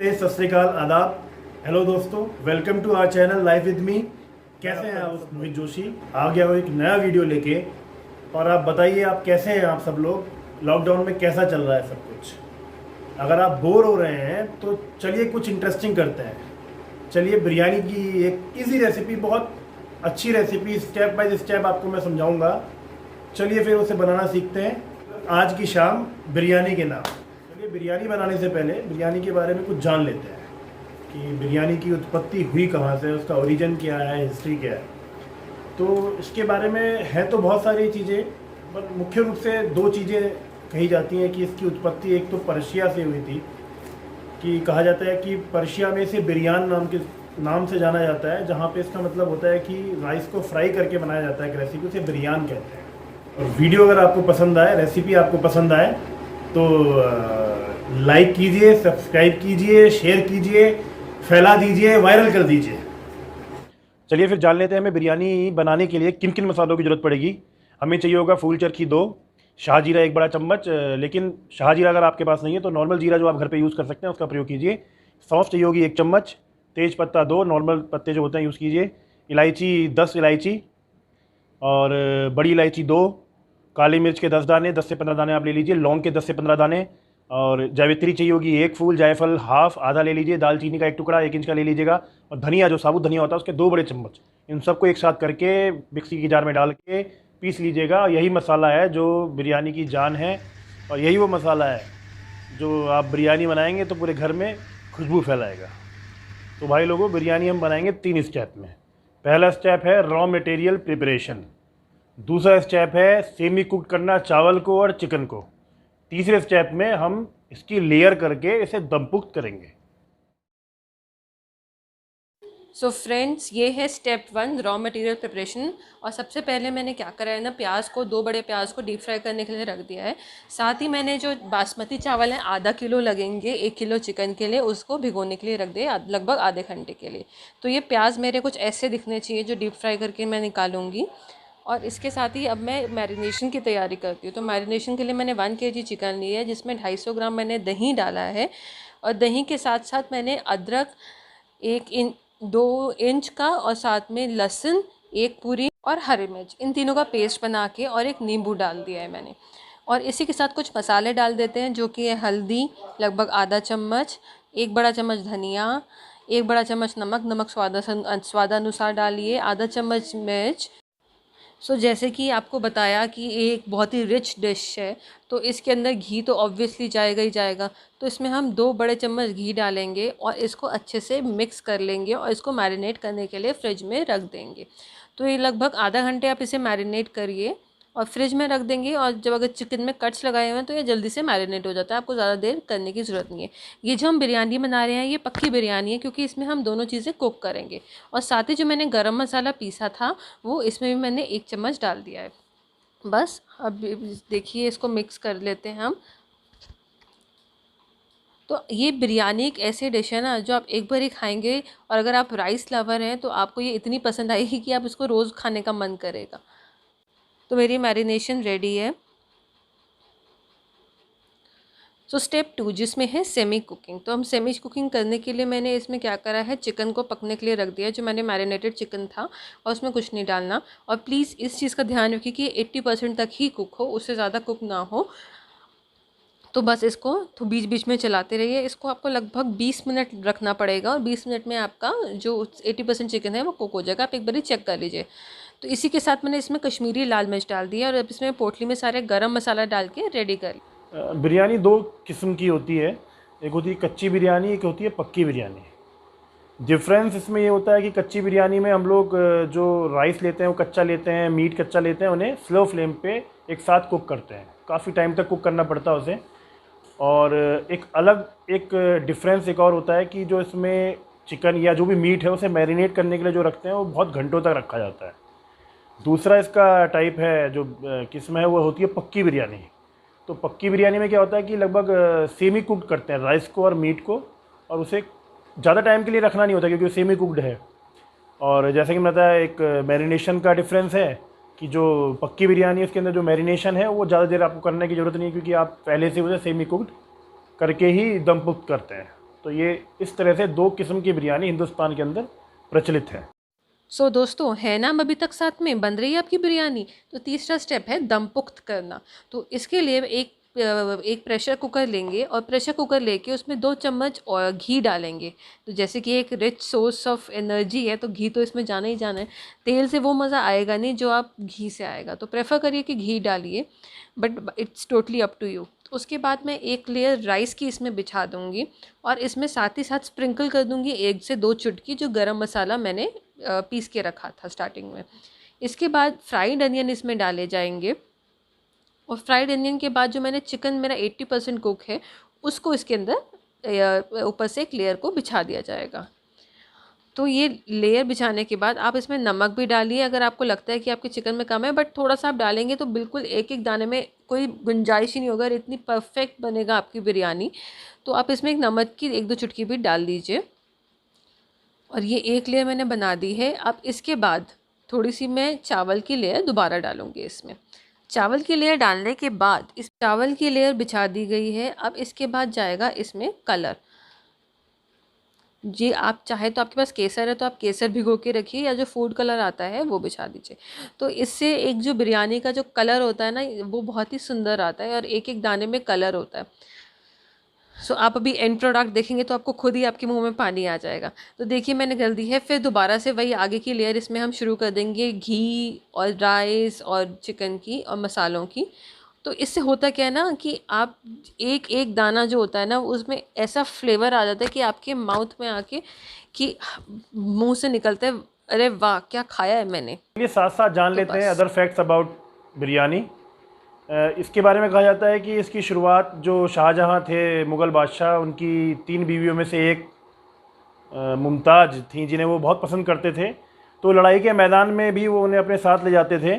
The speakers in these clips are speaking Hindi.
सत श्री अकाल, आदाब, हेलो दोस्तों, welcome to our channel life with me. कैसे हैं आप? विद जोशी आ गया हो एक नया वीडियो लेके। और आप बताइए, आप कैसे हैं? आप सब लोग लॉकडाउन में कैसा चल रहा है सब कुछ? अगर आप बोर हो रहे हैं तो चलिए कुछ इंटरेस्टिंग करते हैं। चलिए बिरयानी की एक इजी रेसिपी, बहुत अच्छी रेसिपी, स्टेप बाय स्टेप आपको मैं समझाऊंगा। चलिए फिर उसे बनाना सीखते हैं। आज की शाम बिरयानी के नाम। चलिए बिरयानी बनाने से पहले बिरयानी के बारे में कुछ जान लेते हैं कि बिरयानी की उत्पत्ति हुई कहाँ से, उसका ओरिजिन क्या है, हिस्ट्री क्या है। तो इसके बारे में है तो बहुत सारी चीज़ें, पर मुख्य रूप से दो चीज़ें कही जाती हैं कि इसकी उत्पत्ति एक तो पर्शिया से हुई थी। कि कहा जाता है कि पर्शिया में इसे बिरयान नाम से जाना जाता है, जहाँ पे इसका मतलब होता है कि राइस को फ्राई करके बनाया जाता है एक रेसिपी, उसे बिरयान कहते हैं। और वीडियो अगर आपको पसंद आए, रेसिपी आपको पसंद आए तो लाइक कीजिए, सब्सक्राइब कीजिए, शेयर कीजिए, फैला दीजिए, वायरल कर दीजिए। चलिए फिर जान लेते हैं हमें बिरयानी बनाने के लिए किन किन मसालों की ज़रूरत पड़ेगी। हमें चाहिए होगा फूल चरखी 2, शाहजीरा 1 बड़ा चम्मच, लेकिन शाहजीरा अगर आपके पास नहीं है तो नॉर्मल जीरा जो आप घर पे यूज़ कर सकते हैं उसका प्रयोग कीजिए। सौंफ चाहिए होगी 1 चम्मच, तेज पत्ता 2, नॉर्मल पत्ते जो होते हैं यूज़ कीजिए। इलायची 10 इलायची, और बड़ी इलायची 2, काली मिर्च के 10 दाने, 10 से 15 दाने आप ले लीजिए। लौंग के 10 से 15 दाने, और जावित्री चाहिए होगी 1 फूल, जायफल हाफ आधा ले लीजिए, दालचीनी का 1 टुकड़ा 1 इंच का ले लीजिएगा, और धनिया जो साबुत धनिया होता है उसके 2 बड़े चम्मच। इन सबको एक साथ करके मिक्सी की जार में डाल के पीस लीजिएगा। यही मसाला है जो बिरयानी की जान है, और यही वो मसाला है जो आप बिरयानी बनाएंगे तो पूरे घर में खुशबू फैलाएगा। तो भाई लोगों, बिरयानी हम बनाएंगे 3 स्टेप में। पहला स्टेप है रॉ मटेरियल प्रिपरेशन, दूसरा स्टेप है सेमी कुक करना चावल को और चिकन को, तीसरे स्टेप में हम इसकी लेयर करके इसे दमपुख्त करेंगे। सो फ्रेंड्स, ये है स्टेप 1 रॉ मटेरियल प्रिपरेशन। और सबसे पहले मैंने क्या करा है ना, प्याज को 2 बड़े प्याज को डीप फ्राई करने के लिए रख दिया है। साथ ही मैंने जो बासमती चावल है आधा किलो लगेंगे 1 किलो चिकन के लिए, उसको भिगोने के लिए रख दिया लगभग आधे घंटे के लिए। तो ये प्याज मेरे कुछ ऐसे दिखने चाहिए जो डीप फ्राई करके मैं निकालूंगी। और इसके साथ ही अब मैं मैरिनेशन की तैयारी करती हूँ। तो मैरिनेशन के लिए मैंने 1 kg चिकन लिया है, जिसमें 250 ग्राम मैंने दही डाला है। और दही के साथ साथ मैंने अदरक 2 इंच का, और साथ में लहसुन 1 पूरी, और हरी मिर्च, इन तीनों का पेस्ट बना के और एक नींबू डाल दिया है मैंने। और इसी के साथ कुछ मसाले डाल देते हैं, जो कि है हल्दी लगभग आधा चम्मच, 1 बड़ा चम्मच धनिया, 1 बड़ा चम्मच नमक स्वादानुसार डालिए, आधा चम्मच मिर्च। जैसे कि आपको बताया कि ये एक बहुत ही रिच डिश है, तो इसके अंदर घी तो ऑब्वियसली जाएगा ही जाएगा। तो इसमें हम 2 बड़े चम्मच घी डालेंगे और इसको अच्छे से मिक्स कर लेंगे, और इसको मैरिनेट करने के लिए फ्रिज में रख देंगे। तो ये लगभग आधा घंटे आप इसे मैरिनेट करिए और फ्रिज में रख देंगे। और जब अगर चिकन में कट्स लगाए हुए हैं तो ये जल्दी से मैरिनेट हो जाता है, आपको ज़्यादा देर करने की ज़रूरत नहीं है। ये जो हम बिरयानी बना रहे हैं ये पक्की बिरयानी है, क्योंकि इसमें हम दोनों चीज़ें कुक करेंगे। और साथ ही जो मैंने गरम मसाला पीसा था वो इसमें भी मैंने 1 चम्मच डाल दिया है। बस अब देखिए, इसको मिक्स कर लेते हैं हम। तो ये बिरयानी एक ऐसी डिश है ना जो आप एक बार ही खाएंगे, और अगर आप राइस लवर हैं तो आपको ये इतनी पसंद आएगी कि आप इसको रोज़ खाने का मन करेगा। तो मेरी मैरिनेशन रेडी है। स्टेप 2 जिसमें है सेमी कुकिंग। तो हम सेमी कुकिंग करने के लिए मैंने इसमें क्या करा है, चिकन को पकने के लिए रख दिया, जो मैंने मैरिनेटेड चिकन था, और उसमें कुछ नहीं डालना। और प्लीज़ इस चीज़ का ध्यान रखिए कि 80% तक ही कुक हो, उससे ज़्यादा कुक ना हो। तो बस इसको तो बीच बीच में चलाते रहिए। इसको आपको लगभग 20 मिनट रखना पड़ेगा, और 20 मिनट में आपका जो 80% चिकन है वो कुक हो जाएगा। आप एक बार चेक कर लीजिए। तो इसी के साथ मैंने इसमें कश्मीरी लाल मिर्च डाल दिया, और अब इसमें पोटली में सारे गरम मसाला डाल के रेडी कर। बिरयानी 2 किस्म की होती है, एक होती है कच्ची बिरयानी, एक होती है पक्की बिरयानी। डिफरेंस इसमें ये होता है कि कच्ची बिरयानी में हम लोग जो राइस लेते हैं वो कच्चा लेते हैं, मीट कच्चा लेते हैं, उन्हें स्लो फ्लेम पे एक साथ कुक करते हैं, काफ़ी टाइम तक कुक करना पड़ता है उसे। और एक डिफरेंस एक और होता है कि जो इसमें चिकन या जो भी मीट है उसे मैरिनेट करने के लिए जो रखते हैं वो बहुत घंटों तक रखा जाता है। दूसरा इसका टाइप है जो किस्म है वो होती है पक्की बिरयानी। तो पक्की बिरयानी में क्या होता है कि लगभग सेमी कुक्ड करते हैं राइस को और मीट को, और उसे ज़्यादा टाइम के लिए रखना नहीं होता क्योंकि वो सेमी कुक्ड है। और जैसे कि मैं बताया, एक मैरिनेशन का डिफरेंस है कि जो पक्की बिरयानी है उसके अंदर जो मैरिनेशन है वो ज़्यादा देर आपको करने की ज़रूरत नहीं है, क्योंकि आप पहले से उसे सेमी कुक्ड करके ही दम पुख्त करते हैं। तो ये इस तरह से 2 किस्म की बिरयानी हिंदुस्तान के अंदर प्रचलित है। सो दोस्तों, है नाम अभी तक साथ में बन रही है आपकी बिरयानी, तो तीसरा स्टेप है दम पुख्त करना। तो इसके लिए एक प्रेशर कुकर लेंगे और प्रेशर कुकर लेके उसमें 2 चम्मच और घी डालेंगे। तो जैसे कि एक रिच सोर्स ऑफ एनर्जी है तो घी तो इसमें जाना ही जाना है। तेल से वो मज़ा आएगा नहीं जो आप घी से आएगा, तो प्रेफर करिए कि घी डालिए, but it's totally up to you. उसके बाद मैं एक लेयर राइस की इसमें बिछा दूँगी और इसमें साथ ही साथ स्प्रिंकल कर दूँगी 1 से 2 चुटकी जो गरम मसाला मैंने पीस के रखा था स्टार्टिंग में। इसके बाद फ्राइड अनियन इसमें डाले जाएंगे और फ्राइड अनियन के बाद जो मैंने चिकन मेरा 80% कुक है उसको इसके अंदर ऊपर से एक लेयर को बिछा दिया जाएगा। तो ये लेयर बिछाने के बाद आप इसमें नमक भी डालिए अगर आपको लगता है कि आपके चिकन में कम है, बट थोड़ा सा आप डालेंगे तो बिल्कुल एक एक दाने में कोई गुंजाइश ही नहीं होगा, इतनी परफेक्ट बनेगा आपकी बिरयानी। तो आप इसमें एक नमक की 1-2 चुटकी भी डाल दीजिए। और ये एक लेयर मैंने बना दी है। अब इसके बाद थोड़ी सी मैं चावल की लेयर दोबारा डालूँगी इसमें। चावल की लेयर डालने के बाद इस चावल की लेयर बिछा दी गई है। अब इसके बाद जाएगा इसमें कलर। जी, आप चाहे तो आपके पास केसर है तो आप केसर भिगो के रखिए या जो फूड कलर आता है वो बिछा दीजिए। तो इससे एक जो बिरयानी का जो कलर होता है ना वो बहुत ही सुंदर आता है और एक एक दाने में कलर होता है। सो आप अभी एंड प्रोडक्ट देखेंगे तो आपको खुद ही आपके मुंह में पानी आ जाएगा। तो देखिए मैंने कर दी है। फिर दोबारा से वही आगे की लेयर इसमें हम शुरू कर देंगे घी और राइस और चिकन की और मसालों की। तो इससे होता क्या है ना कि आप एक एक दाना जो होता है ना उसमें ऐसा फ्लेवर आ जाता है कि आपके माउथ में आके कि मुंह से निकलता है, अरे वाह क्या खाया है मैंने। ये साथ साथ जान तो लेते हैं बस अदर फैक्ट्स अबाउट बिरयानी। इसके बारे में कहा जाता है कि इसकी शुरुआत जो शाहजहाँ थे मुग़ल बादशाह, उनकी 3 बीवियों में से एक मुमताज़ थी जिन्हें वो बहुत पसंद करते थे। तो लड़ाई के मैदान में भी वो उन्हें अपने साथ ले जाते थे।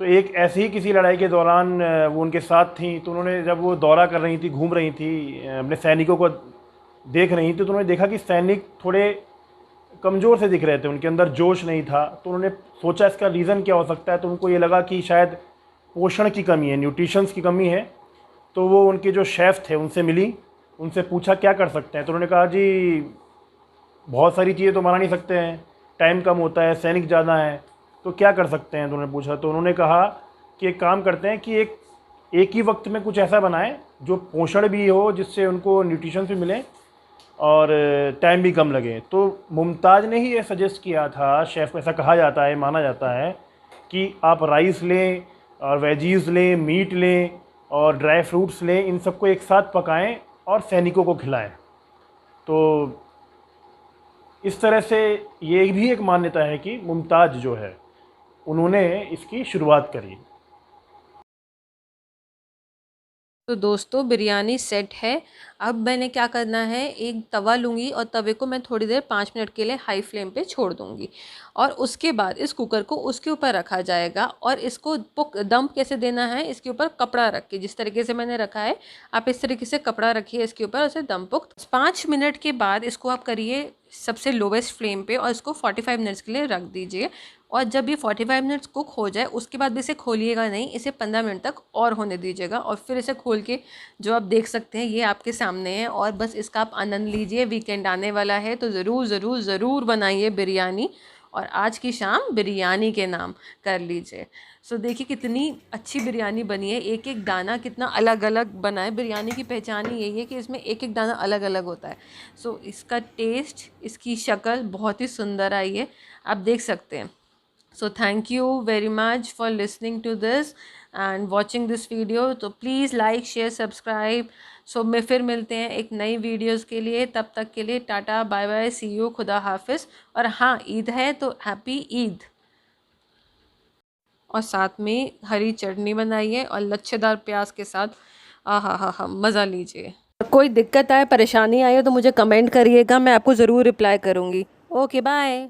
तो एक ऐसी ही किसी लड़ाई के दौरान वो उनके साथ थी। तो उन्होंने जब वो दौरा कर रही थी, घूम रही थी, अपने सैनिकों को देख रही थी, तो उन्होंने देखा कि सैनिक थोड़े कमज़ोर से दिख रहे थे, उनके अंदर जोश नहीं था। तो उन्होंने सोचा इसका रीज़न क्या हो सकता है। तो उनको ये लगा कि शायद पोषण की कमी है, न्यूट्रिशंस की कमी है। तो वो उनके जो शेफ़ थे उनसे मिली, उनसे पूछा क्या कर सकते हैं। तो उन्होंने कहा जी बहुत सारी चीज़ें तो बना नहीं सकते हैं, टाइम कम होता है, सैनिक ज़्यादा हैं, तो क्या कर सकते हैं। तो उन्होंने पूछा, तो उन्होंने कहा कि एक काम करते हैं कि एक ही वक्त में कुछ ऐसा बनाएं जो पोषण भी हो, जिससे उनको न्यूट्रिशन भी मिले और टाइम भी कम लगे। तो मुमताज़ ने ही ये सजेस्ट किया था, शेफ़ ऐसा कहा जाता है, माना जाता है कि आप राइस लें और वेजीज़ लें, मीट लें और ड्राई फ्रूट्स लें, इन सबको एक साथ पकाएं और सैनिकों को खिलाएं। तो इस तरह से ये भी एक मान्यता है कि मुमताज़ जो है उन्होंने इसकी शुरुआत करी। तो दोस्तों बिरयानी सेट है। अब मैंने क्या करना है, एक तवा लूँगी और तवे को मैं थोड़ी देर 5 मिनट के लिए हाई फ्लेम पे छोड़ दूँगी और उसके बाद इस कुकर को उसके ऊपर रखा जाएगा और इसको दम कैसे देना है, इसके ऊपर कपड़ा रख के, जिस तरीके से मैंने रखा है आप इस तरीके से कपड़ा रखिए इसके ऊपर, उसे दम पुख्त 5 मिनट के बाद इसको आप करिए सबसे लोवेस्ट फ्लेम पे और इसको 45 मिनट्स के लिए रख दीजिए। और जब ये 45 मिनट्स कुक हो जाए उसके बाद भी इसे खोलिएगा नहीं, इसे 15 मिनट तक और होने दीजिएगा और फिर इसे खोल के जो आप देख सकते हैं ये आपके सामने है। और बस इसका आप आनंद लीजिए। वीकेंड आने वाला है तो ज़रूर ज़रूर ज़रूर बनाइए बिरयानी और आज की शाम बिरयानी के नाम कर लीजिए। सो देखिए कितनी अच्छी बिरयानी बनी है, एक एक दाना कितना अलग अलग बना है। बिरयानी की पहचान ही यही है कि इसमें एक एक दाना अलग अलग होता है। सो इसका टेस्ट, इसकी शक्ल बहुत ही सुंदर आई है, आप देख सकते हैं। So thank you very much for listening to this and watching this video. तो प्लीज़ लाइक शेयर सब्सक्राइब। सो मैं फिर मिलते हैं एक नई वीडियोस के लिए, तब तक के लिए tata bye bye, see you, खुदा हाफिज़। और हाँ, ईद है तो हैप्पी ईद। और साथ में हरी चटनी बनाइए और लच्छेदार प्याज के साथ, हा मज़ा लीजिए। कोई दिक्कत आए, परेशानी आए तो मुझे कमेंट करिएगा, मैं आपको ज़रूर रिप्लाई करूँगी। Okay bye.